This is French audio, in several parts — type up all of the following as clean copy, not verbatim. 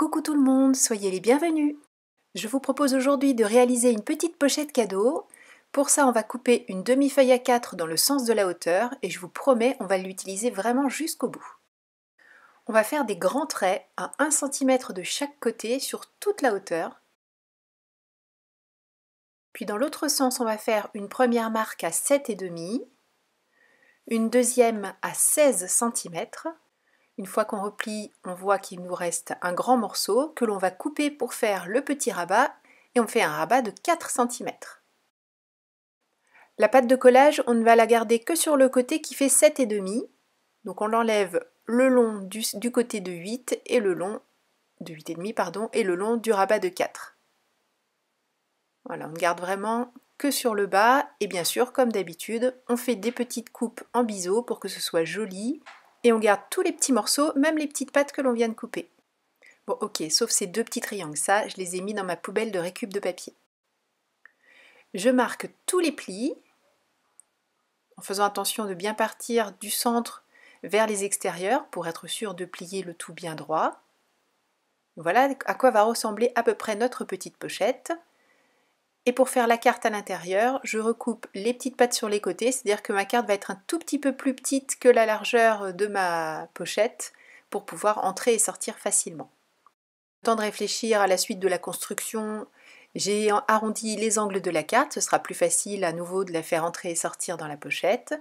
Coucou tout le monde, soyez les bienvenus. Je vous propose aujourd'hui de réaliser une petite pochette cadeau. Pour ça, on va couper une demi-feuille A4 dans le sens de la hauteur et je vous promets, on va l'utiliser vraiment jusqu'au bout. On va faire des grands traits à 1 cm de chaque côté sur toute la hauteur. Puis dans l'autre sens, on va faire une première marque à 7,5, une deuxième à 16 cm. Une fois qu'on replie, on voit qu'il nous reste un grand morceau que l'on va couper pour faire le petit rabat et on fait un rabat de 4 cm. La pâte de collage, on ne va la garder que sur le côté qui fait 7,5. Donc on l'enlève le long du côté de 8 et le long de 8,5 pardon, et le long du rabat de 4. Voilà, on ne garde vraiment que sur le bas et bien sûr, comme d'habitude, on fait des petites coupes en biseau pour que ce soit joli. Et on garde tous les petits morceaux, même les petites pattes que l'on vient de couper. Bon ok, sauf ces deux petits triangles, ça je les ai mis dans ma poubelle de récup de papier. Je marque tous les plis, en faisant attention de bien partir du centre vers les extérieurs pour être sûr de plier le tout bien droit. Voilà à quoi va ressembler à peu près notre petite pochette. Et pour faire la carte à l'intérieur, je recoupe les petites pattes sur les côtés, c'est-à-dire que ma carte va être un tout petit peu plus petite que la largeur de ma pochette pour pouvoir entrer et sortir facilement. Le temps de réfléchir à la suite de la construction, j'ai arrondi les angles de la carte, ce sera plus facile à nouveau de la faire entrer et sortir dans la pochette.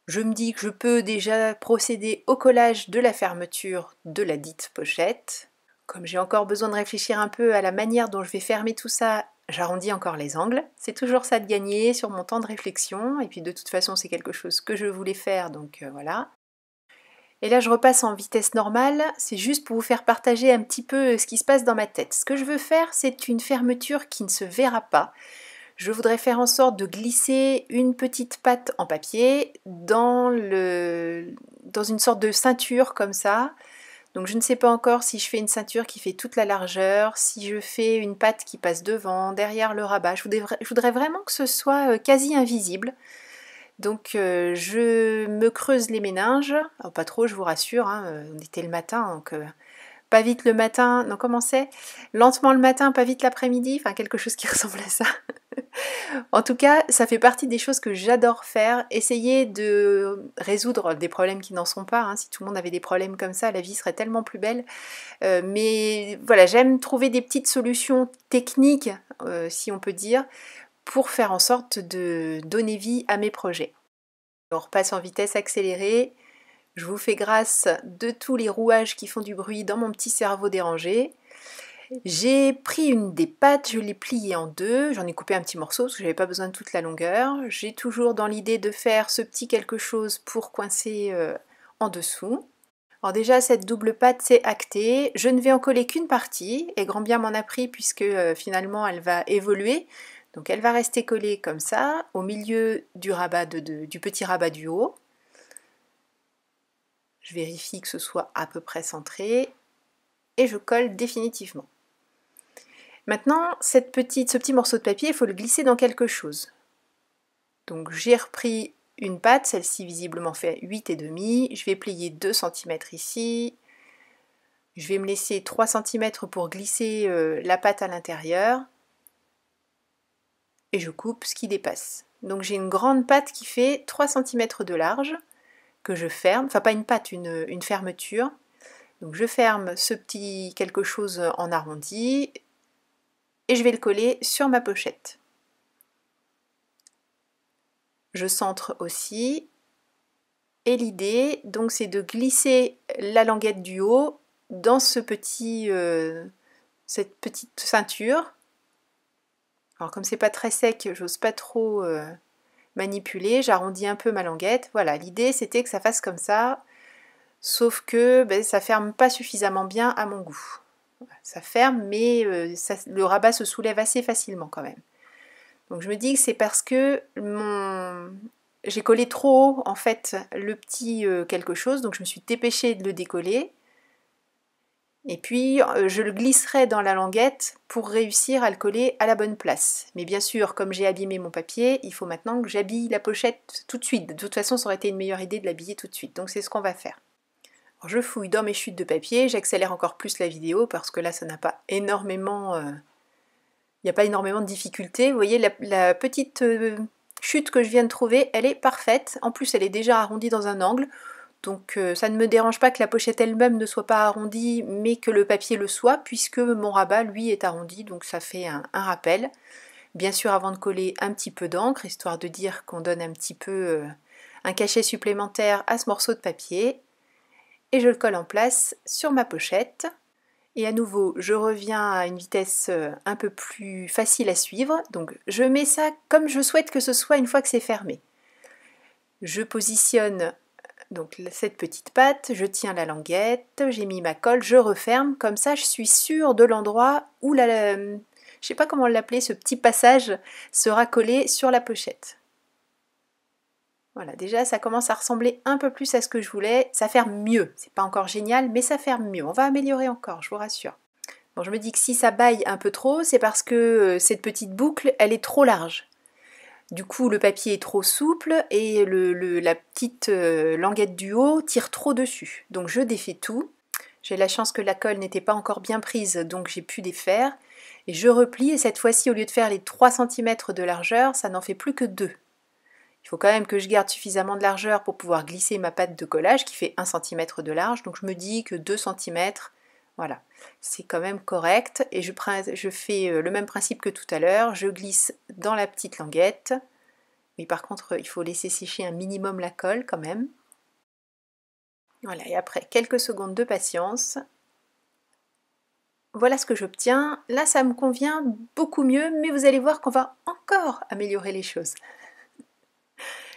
Je me dis que je peux déjà procéder au collage de la fermeture de la dite pochette. Comme j'ai encore besoin de réfléchir un peu à la manière dont je vais fermer tout ça, j'arrondis encore les angles. C'est toujours ça de gagner sur mon temps de réflexion. Et puis de toute façon, c'est quelque chose que je voulais faire, donc voilà. Et là, je repasse en vitesse normale. C'est juste pour vous faire partager un petit peu ce qui se passe dans ma tête. Ce que je veux faire, c'est une fermeture qui ne se verra pas. Je voudrais faire en sorte de glisser une petite patte en papier dans une sorte de ceinture comme ça. Donc je ne sais pas encore si je fais une ceinture qui fait toute la largeur, si je fais une patte qui passe devant, derrière le rabat. Je voudrais vraiment que ce soit quasi invisible. Donc je me creuse les méninges. Alors, pas trop, je vous rassure, hein, on était le matin, donc pas vite le matin. Non, comment c'est? Lentement le matin, pas vite l'après-midi. Enfin, quelque chose qui ressemble à ça. En tout cas, ça fait partie des choses que j'adore faire, essayer de résoudre des problèmes qui n'en sont pas. Hein. Si tout le monde avait des problèmes comme ça, la vie serait tellement plus belle. Mais voilà, j'aime trouver des petites solutions techniques, si on peut dire, pour faire en sorte de donner vie à mes projets. On repasse en vitesse accélérée. Je vous fais grâce de tous les rouages qui font du bruit dans mon petit cerveau dérangé. J'ai pris une des pattes, je l'ai pliée en deux, j'en ai coupé un petit morceau parce que j'avais pas besoin de toute la longueur. J'ai toujours dans l'idée de faire ce petit quelque chose pour coincer en dessous. Alors déjà cette double patte c'est acté, je ne vais en coller qu'une partie et grand bien m'en a pris puisque finalement elle va évoluer. Donc elle va rester collée comme ça au milieu du rabat du petit rabat du haut. Je vérifie que ce soit à peu près centré et je colle définitivement. Maintenant, ce petit morceau de papier, il faut le glisser dans quelque chose. Donc j'ai repris une patte, celle-ci visiblement fait 8,5. Je vais plier 2 cm ici. Je vais me laisser 3 cm pour glisser la patte à l'intérieur. Et je coupe ce qui dépasse. Donc j'ai une grande patte qui fait 3 cm de large, que je ferme. Enfin pas une patte, une fermeture. Donc je ferme ce petit quelque chose en arrondi. Et je vais le coller sur ma pochette. Je centre aussi. Et l'idée, donc, c'est de glisser la languette du haut dans cette petite ceinture. Alors comme c'est pas très sec, j'ose pas trop manipuler, j'arrondis un peu ma languette. Voilà, l'idée c'était que ça fasse comme ça, sauf que ça ferme pas suffisamment bien à mon goût. Ça ferme, mais le rabat se soulève assez facilement quand même. Donc je me dis que c'est parce que j'ai collé trop haut en fait le petit quelque chose, donc je me suis dépêchée de le décoller. Et puis je le glisserai dans la languette pour réussir à le coller à la bonne place. Mais bien sûr, comme j'ai abîmé mon papier, il faut maintenant que j'habille la pochette tout de suite. De toute façon, ça aurait été une meilleure idée de l'habiller tout de suite. Donc c'est ce qu'on va faire. Alors, je fouille dans mes chutes de papier, j'accélère encore plus la vidéo parce que là ça n'a pas énormément... il n'y a pas énormément de difficultés. Vous voyez la petite chute que je viens de trouver, elle est parfaite. En plus elle est déjà arrondie dans un angle. Donc ça ne me dérange pas que la pochette elle-même ne soit pas arrondie, mais que le papier le soit, puisque mon rabat, lui, est arrondi, donc ça fait un rappel. Bien sûr, avant de coller, un petit peu d'encre, histoire de dire qu'on donne un petit peu un cachet supplémentaire à ce morceau de papier. Et je le colle en place sur ma pochette. Et à nouveau, je reviens à une vitesse un peu plus facile à suivre. Donc je mets ça comme je souhaite que ce soit une fois que c'est fermé. Je positionne donc cette petite patte, je tiens la languette, j'ai mis ma colle, je referme, comme ça je suis sûre de l'endroit où je sais pas comment l'appeler, ce petit passage sera collé sur la pochette. Voilà, déjà ça commence à ressembler un peu plus à ce que je voulais, ça ferme mieux, c'est pas encore génial, mais ça ferme mieux, on va améliorer encore, je vous rassure. Bon, je me dis que si ça baille un peu trop, c'est parce que cette petite boucle, elle est trop large. Du coup, le papier est trop souple et la petite languette du haut tire trop dessus. Donc je défais tout. J'ai la chance que la colle n'était pas encore bien prise, donc j'ai pu défaire. Et je replie, et cette fois-ci, au lieu de faire les 3 cm de largeur, ça n'en fait plus que 2. Il faut quand même que je garde suffisamment de largeur pour pouvoir glisser ma pâte de collage, qui fait 1 cm de large. Donc je me dis que 2 cm, voilà, c'est quand même correct. Et je fais le même principe que tout à l'heure, je glisse dans la petite languette. Mais par contre, il faut laisser sécher un minimum la colle quand même. Voilà, et après quelques secondes de patience, voilà ce que j'obtiens. Là, ça me convient beaucoup mieux, mais vous allez voir qu'on va encore améliorer les choses.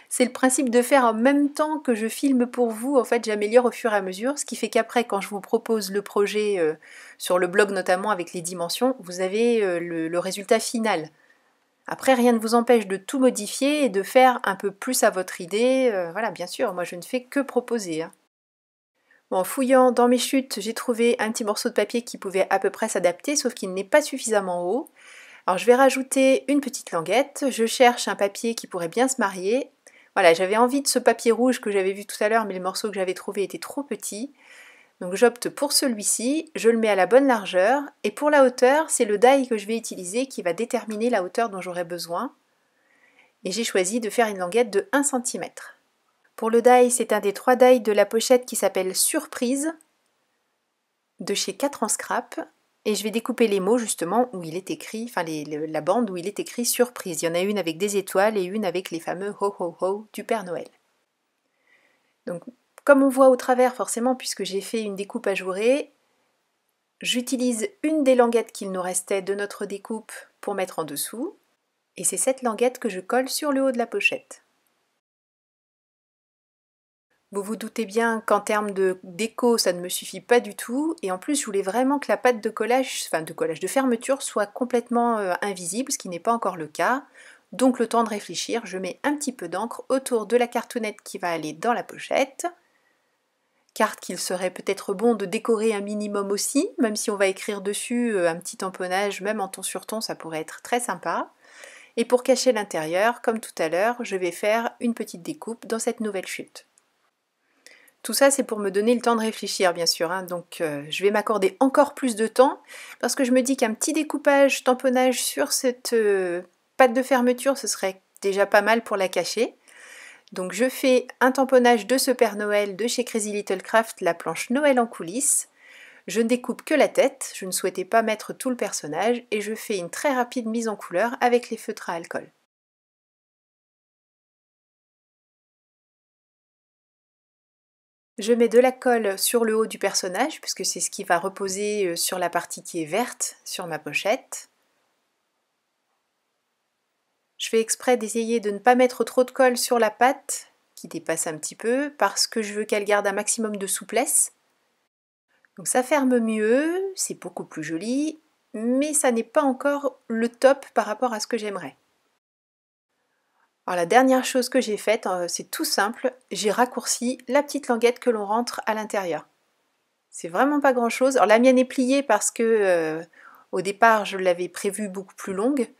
C'est le principe de faire en même temps que je filme pour vous, en fait j'améliore au fur et à mesure, ce qui fait qu'après quand je vous propose le projet sur le blog notamment avec les dimensions, vous avez le résultat final. Après rien ne vous empêche de tout modifier et de faire un peu plus à votre idée, voilà bien sûr, moi je ne fais que proposer. Hein. Bon, en fouillant dans mes chutes, j'ai trouvé un petit morceau de papier qui pouvait à peu près s'adapter, sauf qu'il n'est pas suffisamment haut. Alors je vais rajouter une petite languette, je cherche un papier qui pourrait bien se marier. Voilà, j'avais envie de ce papier rouge que j'avais vu tout à l'heure, mais le morceau que j'avais trouvé était trop petit. Donc j'opte pour celui-ci, je le mets à la bonne largeur, et pour la hauteur, c'est le die que je vais utiliser qui va déterminer la hauteur dont j'aurai besoin. Et j'ai choisi de faire une languette de 1 cm. Pour le die, c'est un des 3 die de la pochette qui s'appelle Surprise, de chez 4 en scrap. Et je vais découper les mots justement où il est écrit, enfin la bande où il est écrit surprise. Il y en a une avec des étoiles et une avec les fameux ho ho ho du Père Noël. Donc comme on voit au travers forcément puisque j'ai fait une découpe ajourée, j'utilise une des languettes qu'il nous restait de notre découpe pour mettre en dessous. Et c'est cette languette que je colle sur le haut de la pochette. Vous vous doutez bien qu'en termes de déco, ça ne me suffit pas du tout. Et en plus, je voulais vraiment que la pâte de collage, de fermeture, soit complètement invisible, ce qui n'est pas encore le cas. Donc le temps de réfléchir, je mets un petit peu d'encre autour de la cartonnette qui va aller dans la pochette. Carte qu'il serait peut-être bon de décorer un minimum aussi, même si on va écrire dessus un petit tamponnage, même en ton sur ton, ça pourrait être très sympa. Et pour cacher l'intérieur, comme tout à l'heure, je vais faire une petite découpe dans cette nouvelle chute. Tout ça, c'est pour me donner le temps de réfléchir, bien sûr. Hein. Donc, je vais m'accorder encore plus de temps parce que je me dis qu'un petit découpage, tamponnage sur cette pâte de fermeture, ce serait déjà pas mal pour la cacher. Donc, je fais un tamponnage de ce Père Noël de chez Crazy Little Craft, la planche Noël en coulisses. Je ne découpe que la tête, je ne souhaitais pas mettre tout le personnage et je fais une très rapide mise en couleur avec les feutres à alcool. Je mets de la colle sur le haut du personnage, puisque c'est ce qui va reposer sur la partie qui est verte sur ma pochette. Je fais exprès d'essayer de ne pas mettre trop de colle sur la pâte, qui dépasse un petit peu, parce que je veux qu'elle garde un maximum de souplesse. Donc ça ferme mieux, c'est beaucoup plus joli, mais ça n'est pas encore le top par rapport à ce que j'aimerais. Alors la dernière chose que j'ai faite, c'est tout simple, j'ai raccourci la petite languette que l'on rentre à l'intérieur. C'est vraiment pas grand chose. Alors la mienne est pliée parce que au départ je l'avais prévue beaucoup plus longue,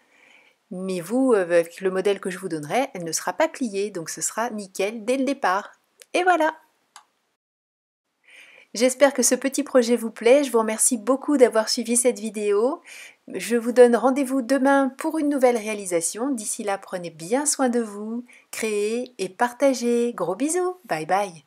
mais vous, avec le modèle que je vous donnerai, elle ne sera pas pliée, donc ce sera nickel dès le départ. Et voilà! J'espère que ce petit projet vous plaît. Je vous remercie beaucoup d'avoir suivi cette vidéo. Je vous donne rendez-vous demain pour une nouvelle réalisation. D'ici là, prenez bien soin de vous, créez et partagez. Gros bisous. Bye bye.